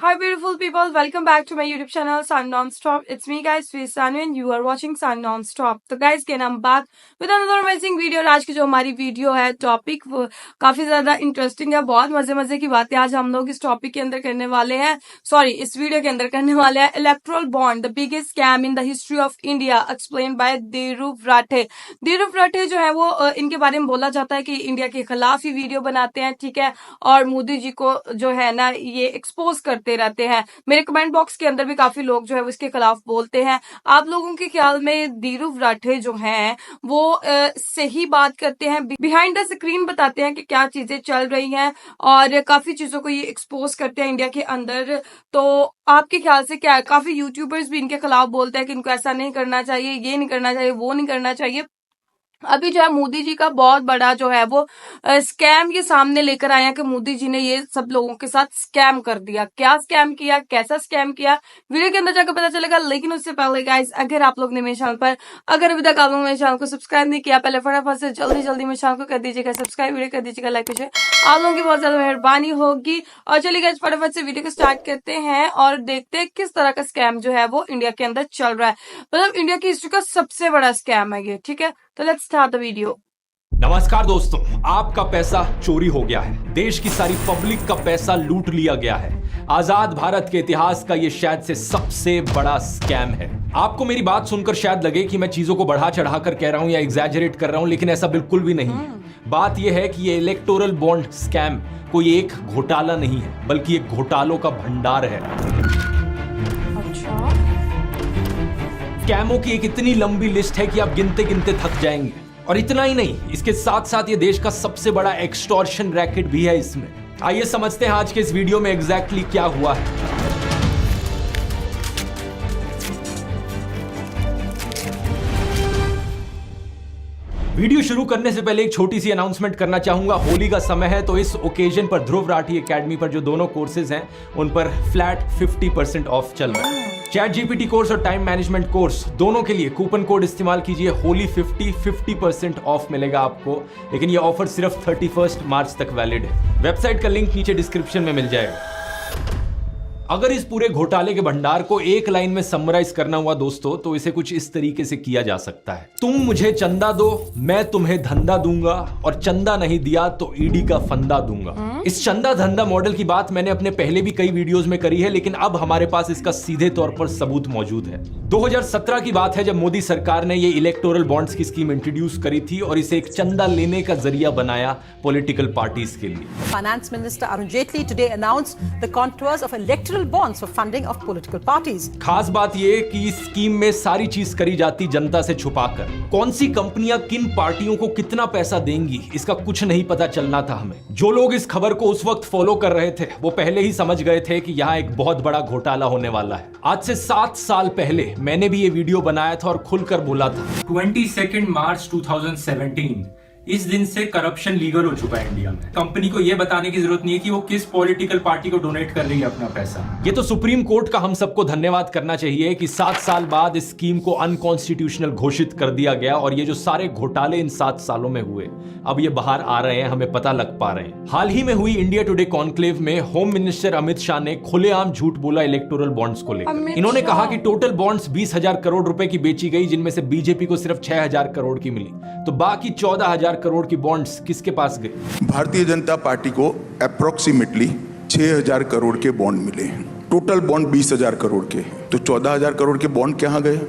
Hi beautiful people, welcome back to my YouTube channel Sun Non-Stop. It's me guys, Sanu and you are watching Sun Non-Stop. तो guys again I'm back with another amazing video. और आज की जो हमारी video है topic वो काफी ज्यादा इंटरेस्टिंग है, बहुत मजे मजे की बातें आज हम लोग इस टॉपिक के अंदर करने वाले हैं, इस वीडियो के अंदर करने वाले हैं। Electoral bond, the biggest scam in the history of India, explain by Dhruv Rathee. Dhruv Rathee जो है वो इनके बारे में बोला जाता है कि इंडिया के खिलाफ ही वीडियो बनाते हैं, ठीक है, और मोदी जी को जो है ना ये एक्सपोज करते रहते हैं। मेरे कमेंट बॉक्स के अंदर भी काफी लोग जो है उसके खिलाफ बोलते हैं। आप लोगों के ख्याल में धीरूभ राठे जो हैं वो सही बात करते हैं, बिहाइंड द स्क्रीन बताते हैं कि क्या चीजें चल रही हैं और काफी चीजों को ये एक्सपोज करते हैं इंडिया के अंदर। तो आपके ख्याल से क्या है? काफी यूट्यूबर्स भी इनके खिलाफ बोलते हैं कि इनको ऐसा नहीं करना चाहिए, ये नहीं करना चाहिए, वो नहीं करना चाहिए। अभी जो है मोदी जी का बहुत बड़ा जो है वो स्कैम ये सामने लेकर आए हैं कि मोदी जी ने ये सब लोगों के साथ स्कैम कर दिया। क्या स्कैम किया, कैसा स्कैम किया, वीडियो के अंदर जाकर पता चलेगा। लेकिन उससे पहले गाइस, अगर आप लोग ने मेरे चैनल पर अगर अभी तक आप लोग मेरे चैनल को सब्सक्राइब नहीं किया, पहले फटाफट से जल्दी मेरे चैनल को कर दीजिएगा सब्सक्राइब, वीडियो कर दीजिएगा लाइक, शेयर, आप लोगों की बहुत ज्यादा मेहरबानी होगी। और चलिए गाइस फटाफट से वीडियो को स्टार्ट करते हैं और देखते हैं किस तरह का स्कैम जो है वो इंडिया के अंदर चल रहा है। मतलब इंडिया की हिस्ट्री का सबसे बड़ा स्कैम है ये, ठीक है। तो लेट्स स्टार्ट द वीडियो। नमस्कार दोस्तों, आपका पैसा चोरी हो गया है, देश की सारी पब्लिक का पैसा लूट लिया गया है। आजाद भारत के इतिहास का ये शायद से सबसे बड़ा स्कैम है। आपको मेरी बात सुनकर शायद लगे कि मैं चीजों को बढ़ा चढ़ा कर कह रहा हूं या एग्जैजरेट कर रहा हूं, लेकिन ऐसा बिल्कुल भी नहीं है। बात यह है कि ये इलेक्टोरल बॉन्ड स्कैम कोई एक घोटाला नहीं है, बल्कि एक घोटालों का भंडार है। स्कैमों की एक इतनी लंबी लिस्ट है कि आप गिनते गिनते थक जाएंगे। और इतना ही नहीं, इसके साथ साथ ये देश का सबसे बड़ा एक्सटॉर्शन रैकेट भी है इसमें। आइए समझते हैं आज के इस वीडियो में एग्जैक्टली क्या हुआ है। वीडियो शुरू करने से पहले एक छोटी सी अनाउंसमेंट करना चाहूंगा। होली का समय है, तो इस ओकेजन पर ध्रुव राठी एकेडमी पर जो दोनों कोर्सेज हैं उन पर फ्लैट 50% ऑफ चल रहा है। चैट जीपीटी कोर्स और टाइम मैनेजमेंट कोर्स दोनों के लिए कूपन कोड इस्तेमाल कीजिए, होली 50% ऑफ मिलेगा आपको। लेकिन ये ऑफर सिर्फ 31 मार्च तक वैलिड है। वेबसाइट का लिंक नीचे डिस्क्रिप्शन में मिल जाएगा। अगर इस पूरे घोटाले के भंडार को एक लाइन में समराइज करना हुआ दोस्तों, तो इसे कुछ इस तरीके से किया जा सकता है। तुम मुझे चंदा दो, मैं तुम्हें धंधा दूंगा, और चंदा नहीं दिया तो ईडी का फंदा दूंगा। इस चंदा धंधा मॉडल की बात मैंने अपने पहले भी कई वीडियोस में करी है, लेकिन अब हमारे पास इसका सीधे तौर पर सबूत मौजूद है। 2017 की बात है, जब मोदी सरकार ने ये इलेक्टोरल बॉन्ड्स की स्कीम इंट्रोड्यूस करी थी और इसे एक चंदा लेने का जरिया बनाया पॉलिटिकल पार्टीज के लिए। Finance minister Arun Jaitley today announced the contours of electoral bonds for funding of political parties. खास बात ये कि इस स्कीम में सारी चीज करी जाती जनता से छुपाकर। कौन सी कंपनियां किन पार्टियों को कितना पैसा देंगी, इसका कुछ नहीं पता चलना था हमें। जो लोग इस खबर को उस वक्त फॉलो कर रहे थे वो पहले ही समझ गए थे कि यहाँ एक बहुत बड़ा घोटाला होने वाला है। आज से 7 साल पहले मैंने भी ये वीडियो बनाया था और खुलकर बोला था। 22 मार्च 2017 इस दिन से करप्शन लीगल हो चुका है इंडिया में। कंपनी को यह बताने की जरूरत नहीं है कि वो किस पॉलिटिकल पार्टी को डोनेट कर रही है अपना पैसा। ये तो सुप्रीम कोर्ट का हम सबको धन्यवाद करना चाहिए कि 7 साल बाद इस स्कीम को अनकॉन्स्टिट्यूशनल घोषित कर दिया गया और ये जो सारे घोटाले इन 7 सालों में हुए अब ये बाहर आ रहे हैं, हमें पता लग पा रहे हैं। हाल ही में हुई इंडिया टुडे कॉन्क्लेव में होम मिनिस्टर अमित शाह ने खुलेआम झूठ बोला इलेक्टोरल बॉन्ड्स को लेकर। इन्होंने कहा कि टोटल बॉन्ड्स 20,000 करोड़ रुपए की बेची गई, जिनमें से बीजेपी को सिर्फ 6,000 करोड़ की मिली, तो बाकी 14,000 करोड़ की बॉन्ड्स किसके पास गए? भारतीय जनता पार्टी को अप्रोक्सीमेटली 6,000 करोड़ के बॉन्ड मिले हैं। टोटल बॉन्ड 20,000 करोड़ के, तो 14,000 करोड़ के बॉन्ड कहां गए?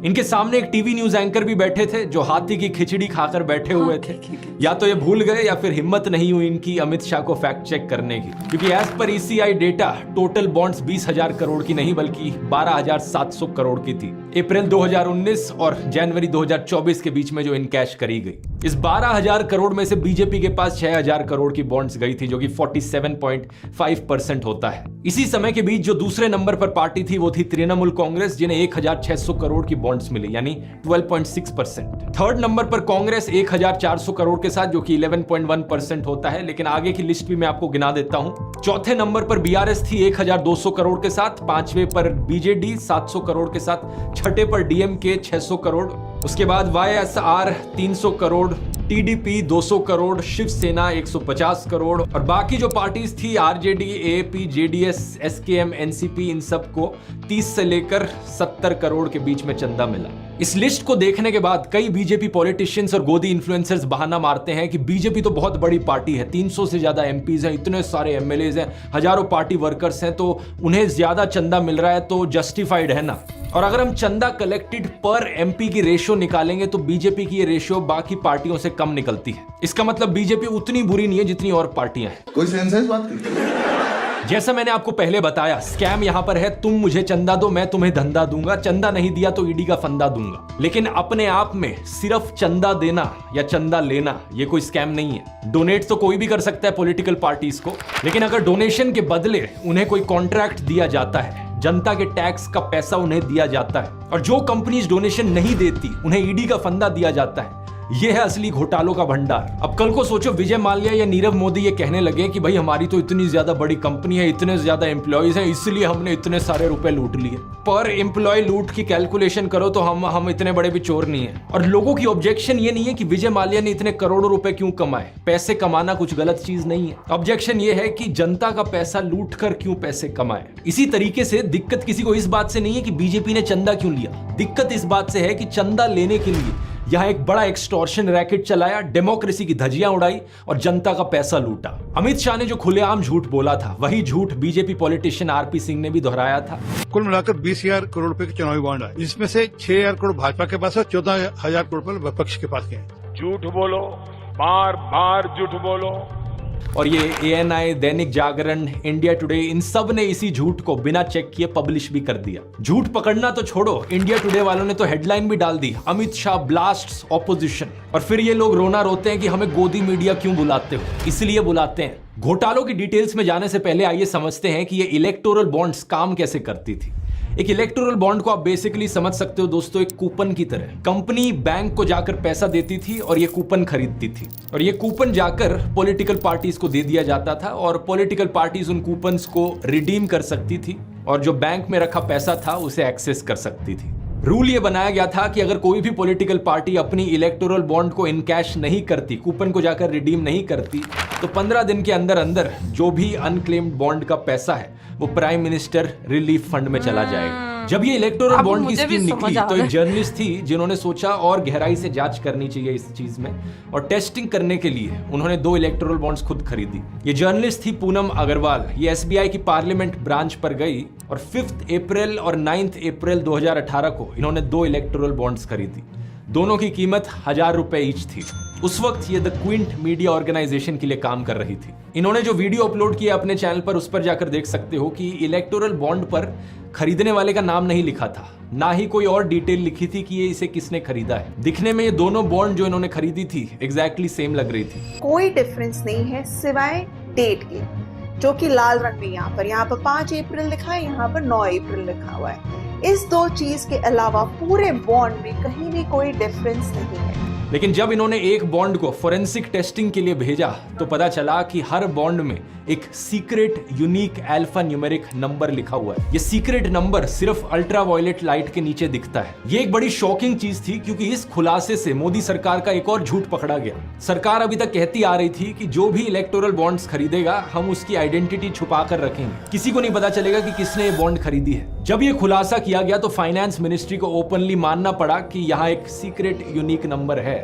इनके सामने एक टीवी न्यूज एंकर भी बैठे थे जो हाथी की खिचड़ी खाकर बैठे हुए थे। या तो ये भूल गए या फिर हिम्मत नहीं हुई इनकी अमित शाह को फैक्ट चेक करने की, क्योंकि as per ECI data total bonds 20,000 crore की नहीं बल्कि 12,700 करोड़ की थी। अप्रैल 2019 और जनवरी 2024 के बीच में जो इनकैश करी गई। इस 12,000 करोड़ में से बीजेपी के पास 6,000 करोड़ की बॉन्ड्स गई थी, जो कि 47.5% होता है। इसी समय के बीच जो दूसरे नंबर पर पार्टी थी वो थी तृणमूल कांग्रेस, जिन्हें 1,600 करोड़ की बॉन्ड्स मिली, यानी 12.6%। थर्ड नंबर पर कांग्रेस 1,400 करोड़ के साथ, जो कि 11.1% होता है। लेकिन आगे की लिस्ट भी मैं आपको गिना देता हूं। चौथे नंबर पर बीआरएस थी 1,200 करोड़ के साथ, पांचवें पर बीजेडी 700 करोड़ के साथ, छठे पर डीएमके 600 करोड़, उसके बाद वाईएसआर 300 करोड़, टीडीपी 200 करोड़, शिवसेना 150 करोड़ और बाकी जो पार्टीज थी RJD, AAP, JDS, SKM, NCP, इन सबको 30 से लेकर 70 करोड़ के बीच में चंदा मिला। इस लिस्ट को देखने के बाद कई बीजेपी पॉलिटिशियंस और गोदी इन्फ्लुएंसर्स बहाना मारते हैं कि बीजेपी तो बहुत बड़ी पार्टी है, 300 से ज्यादा एमपीज हैं, इतने सारे एमएलएज हैं, हजारों पार्टी वर्कर्स हैं, तो उन्हें ज्यादा चंदा मिल रहा है तो जस्टिफाइड है ना। और अगर हम चंदा कलेक्टेड पर एमपी की रेशियो निकालेंगे तो बीजेपी की ये रेशियो बाकी पार्टियों से कम निकलती है। इसका मतलब बीजेपी उतनी बुरी नहीं है जितनी और पार्टियां हैं। कोई सेंस है इस बात की? जैसा मैंने आपको पहले बताया, स्कैम यहां पर है, तुम मुझे चंदा दो मैं तुम्हें धंधा दूंगा, चंदा नहीं दिया तो ईडी का फंदा दूंगा। लेकिन अपने आप में सिर्फ चंदा देना या चंदा लेना ये कोई स्कैम नहीं है। डोनेट तो कोई भी कर सकता है पॉलिटिकल पार्टीज को, लेकिन अगर डोनेशन के बदले उन्हें कोई कॉन्ट्रैक्ट दिया जाता है, जनता के टैक्स का पैसा उन्हें दिया जाता है और जो कंपनीज डोनेशन नहीं देती उन्हें ईडी का फंदा दिया जाता है, यह है असली घोटालों का भंडार। अब कल को सोचो विजय माल्या या नीरव मोदी ये कहने लगे कि भाई हमारी तो इतनी ज्यादा बड़ी कंपनी है, इतने ज्यादा एम्प्लॉयज हैं, इसलिए हमने इतने सारे रुपए लूट लिए। पर एम्प्लॉय लूट की कैलकुलेशन करो तो हम इतने बड़े भी चोर नहीं है। और लोगों की ऑब्जेक्शन ये नहीं है कि विजय माल्या ने इतने करोड़ों रुपए क्यों कमाए, पैसे कमाना कुछ गलत चीज नहीं है। ऑब्जेक्शन ये है कि जनता का पैसा लूट कर क्यों पैसे कमाए। इसी तरीके से दिक्कत किसी को इस बात से नहीं है कि बीजेपी ने चंदा क्यों लिया, दिक्कत इस बात से है कि चंदा लेने के लिए यहां एक बड़ा एक्सटॉर्शन रैकेट चलाया, डेमोक्रेसी की धज्जियां उड़ाई और जनता का पैसा लूटा। अमित शाह ने जो खुलेआम झूठ बोला था वही झूठ बीजेपी पॉलिटिशियन आरपी सिंह ने भी दोहराया था। कुल मिलाकर 20,000 करोड़ रुपए के चुनावी बॉन्ड आए, जिसमें से 6,000 करोड़ भाजपा के पास है, 14,000 करोड़ रुपए विपक्ष के पास है। झूठ बोलो, बार बार झूठ बोलो। और ये ANI, Dainik Jagran, India today, इन सब ने इसी झूठ को बिना चेक किए पब्लिश भी कर दिया। झूठ पकड़ना तो छोड़ो, इंडिया टुडे वालों ने तो हेडलाइन भी डाल दी, अमित शाह ब्लास्ट्स ऑपोजिशन। और फिर ये लोग रोना रोते हैं कि हमें गोदी मीडिया क्यों बुलाते हो, इसलिए बुलाते हैं। घोटालों की डिटेल्स में जाने से पहले आइए समझते हैं कि ये इलेक्टोरल बॉन्ड्स काम कैसे करती थी। एक इलेक्टोरल बॉन्ड को आप बेसिकली समझ सकते हो दोस्तों एक कूपन की तरह। कंपनी बैंक को जाकर पैसा देती थी और ये कूपन खरीदती थी और ये कूपन जाकर पॉलिटिकल पार्टीज को दे दिया जाता था और पॉलिटिकल पार्टीज उन कूपन्स को रिडीम कर सकती थी और जो बैंक में रखा पैसा था उसे एक्सेस कर सकती थी। रूल ये बनाया गया था कि अगर कोई भी पॉलिटिकल पार्टी अपनी इलेक्टोरल बॉन्ड को इन कैश नहीं करती, कूपन को जाकर रिडीम नहीं करती, तो 15 दिन के अंदर अंदर जो भी अनक्लेम्ड बॉन्ड का पैसा है वो प्राइम मिनिस्टर रिलीफ फंड में चला जाएगा। जब ये इलेक्टोरल बॉन्ड की स्कीम निकली तो एक जर्नलिस्ट थी जिन्होंने सोचा और गहराई से जांच करनी चाहिए इस चीज में, और टेस्टिंग करने के लिए उन्होंने 2 इलेक्टोरल बॉन्ड्स खुद खरीदी। ये जर्नलिस्ट थी पूनम अग्रवाल। ये एसबीआई की पार्लियामेंट ब्रांच पर गई और 5 अप्रैल और 9 अप्रैल 2018 को इन्होंने 2 इलेक्टोरल बॉन्ड्स खरीदी। दोनों की कीमत 1000 रुपए ईच थी। उस वक्त ये द क्विंट मीडिया ऑर्गेनाइजेशन के लिए काम कर रही थी। इन्होंने जो वीडियो अपलोड किया अपने चैनल पर, उस पर जाकर देख सकते हो कि इलेक्टोरल बॉन्ड पर खरीदने वाले का नाम नहीं लिखा था, ना ही कोई और डिटेल लिखी थी कि ये इसे किसने खरीदा है। दिखने में ये दोनों बॉन्ड जो इन्होंने खरीदी थी एग्जैक्टली सेम लग रही थी। कोई डिफरेंस नहीं है सिवाय डेट के, जो कि लाल रंग में यहाँ पर 5 अप्रैल लिखा है, यहाँ पर 9 अप्रैल लिखा हुआ है। इस 2 चीज के अलावा पूरे बॉन्ड में कहीं भी कोई डिफरेंस नहीं है। लेकिन जब इन्होंने एक बॉन्ड को फोरेंसिक टेस्टिंग के लिए भेजा तो पता चला कि हर बॉन्ड में एक secret unique alpha numeric number लिखा हुआ है। ये सीक्रेट नंबर सिर्फ अल्ट्रावायलेट लाइट के नीचे दिखता है। ये एक बड़ी शॉकिंग चीज थी क्योंकि इस खुलासे से मोदी सरकार का एक और झूठ पकड़ा गया। सरकार अभी तक कहती आ रही थी कि जो भी इलेक्टोरल बॉन्ड्स खरीदेगा हम उसकी आइडेंटिटी छुपा कर रखेंगे, किसी को नहीं पता चलेगा कि किसने ये बॉन्ड खरीदी है। जब ये खुलासा किया गया तो फाइनेंस मिनिस्ट्री को ओपनली मानना पड़ा कि यहाँ एक सीक्रेट यूनिक नंबर है,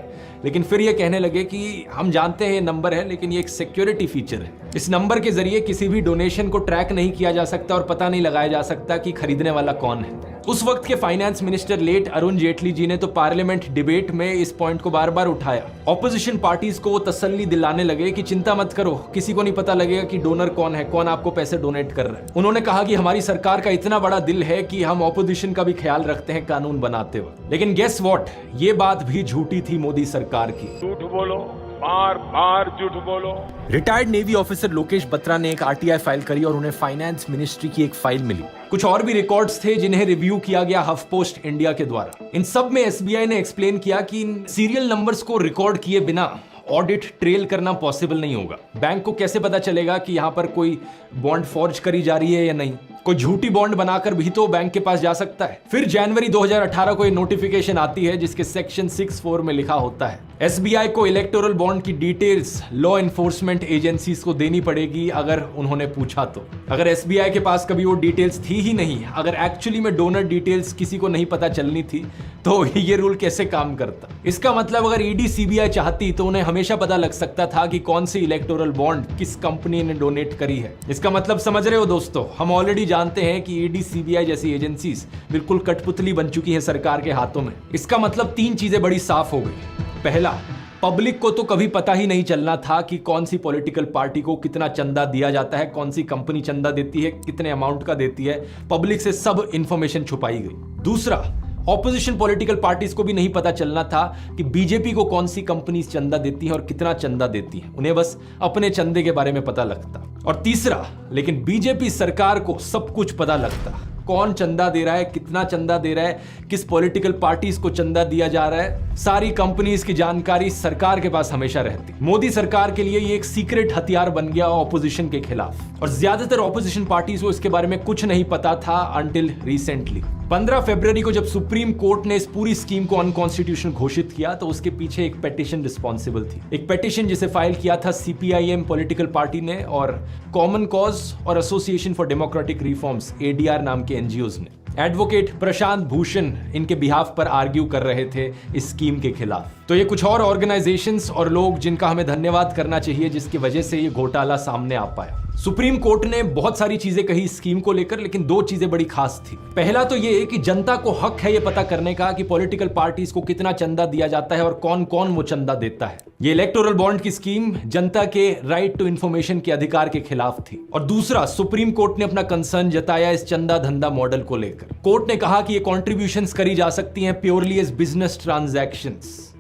लेकिन फिर ये कहने लगे कि हम जानते हैं ये नंबर है लेकिन ये एक सिक्योरिटी फीचर है। इस नंबर के जरिए किसी भी डोनेशन को ट्रैक नहीं किया जा सकता और पता नहीं लगाया जा सकता कि खरीदने वाला कौन है। उस वक्त के finance minister late Arun Jaitley ji ने तो पार्लियामेंट डिबेट में इस पॉइंट को बार बार उठाया। ऑपोजिशन पार्टीज को वो तसल्ली दिलाने लगे कि चिंता मत करो, किसी को नहीं पता लगेगा कि डोनर कौन है, कौन आपको पैसे डोनेट कर रहा है। उन्होंने कहा कि हमारी सरकार का इतना बड़ा दिल है कि हम ऑपोजिशन का भी ख्याल रखते हैं कानून बनाते हुए। लेकिन गेस व्हाट, ये बात भी झूठी थी मोदी सरकार की। झूठ बोलो, बार बार झूठ बोलो। Retired navy officer Lokesh Batra ने एक आरटीआई फाइल करी और उन्हें फाइनेंस मिनिस्ट्री की एक फाइल मिली। कुछ और भी रिकॉर्ड्स थे जिन्हें रिव्यू किया गया हफ पोस्ट इंडिया के द्वारा। इन सब में एसबीआई ने एक्सप्लेन किया कि इन सीरियल नंबर्स को रिकॉर्ड किए बिना ऑडिट ट्रेल करना पॉसिबल नहीं होगा। बैंक को कैसे पता चलेगा कि यहाँ पर कोई बॉन्ड फॉर्ज करी जा रही है या नहीं। कोई झूठी बॉन्ड बनाकर भी तो बैंक के पास जा सकता है। फिर जनवरी 2018 को ये नोटिफिकेशन आती है जिसके सेक्शन 64 में लिखा होता है एसबीआई को इलेक्टोरल बॉन्ड की डिटेल्स लॉ एनफोर्समेंट एजेंसीज को देनी पड़ेगी अगर उन्होंने पूछा तो। अगर एसबीआई के पास कभी वो डिटेल्स थी ही नहीं, अगर एक्चुअली में डोनर डिटेल्स किसी को नहीं पता चलनी थी, तो ये रूल कैसे काम करता? इसका मतलब अगर ईडी सीबीआई चाहती तो उन्हें हमेशा पता लग सकता था कि कौन सी इलेक्टोरल बॉन्ड किस कंपनी ने डोनेट करी है। इसका मतलब समझ रहे हो दोस्तों? हम ऑलरेडी जानते हैं कि ईडी सीबीआई जैसी एजेंसीज बिल्कुल कठपुतली बन चुकी है सरकार के हाथों में। इसका मतलब 3 चीजें बड़ी साफ हो गई। पहला, पब्लिक को तो कभी पता ही नहीं चलना था कि कौन सी पॉलिटिकल पार्टी को कितना चंदा दिया जाता है, कौन सी कंपनी चंदा देती है, कितने अमाउंट का देती है। पब्लिक से सब इंफॉर्मेशन छुपाई गई। दूसरा, ऑपोजिशन पॉलिटिकल पार्टीज को भी नहीं पता चलना था कि बीजेपी को कौन सी कंपनी चंदा देती है और कितना चंदा देती है। उन्हें बस अपने चंदे के बारे में पता लगता। और तीसरा, लेकिन बीजेपी सरकार को सब कुछ पता लगता। कौन चंदा दे रहा है, कितना चंदा दे रहा है, किस पॉलिटिकल पार्टीज को चंदा दिया जा रहा है, सारी कंपनीज की जानकारी सरकार के पास हमेशा रहती। मोदी सरकार के लिए ये एक सीक्रेट हथियार बन गया ऑपोजिशन के खिलाफ। और ज्यादातर ऑपोजिशन पार्टीज को इसके बारे में कुछ नहीं पता था अंटिल रिसेंटली। 15 फरवरी को जब सुप्रीम कोर्ट ने इस पूरी स्कीम को अनकॉन्स्टिट्यूशनल घोषित किया तो उसके पीछे एक पेटिशन रिस्पॉन्सिबल थी। एक पेटिशन जिसे फाइल किया था सीपीआईएम पॉलिटिकल पार्टी ने और कॉमन कॉज और association for democratic reforms ADR नाम के एनजीओज ने। एडवोकेट प्रशांत भूषण इनके बिहाफ पर आर्ग्यू कर रहे थे इस स्कीम के खिलाफ। तो ये कुछ और ऑर्गेनाइजेशंस और लोग जिनका हमें धन्यवाद करना चाहिए जिसकी वजह से ये घोटाला सामने आ पाया। सुप्रीम कोर्ट ने बहुत सारी चीजें कही स्कीम को लेकर, लेकिन 2 चीजें बड़ी खास थी। पहला तो ये कि जनता को हक है ये पता करने का कि पॉलिटिकल पार्टीज को कितना चंदा दिया जाता है और कौन कौन वो चंदा देता है। ये इलेक्टोरल बॉन्ड की स्कीम जनता के राइट टू इंफॉर्मेशन के अधिकार के खिलाफ थी। और दूसरा, सुप्रीम कोर्ट ने अपना कंसर्न जताया इस चंदा धंधा मॉडल को लेकर। कोर्ट ने कहा कि ये कॉन्ट्रीब्यूशंस करी जा सकती हैं प्योरली एज बिजनेस ट्रांजैक्शंस।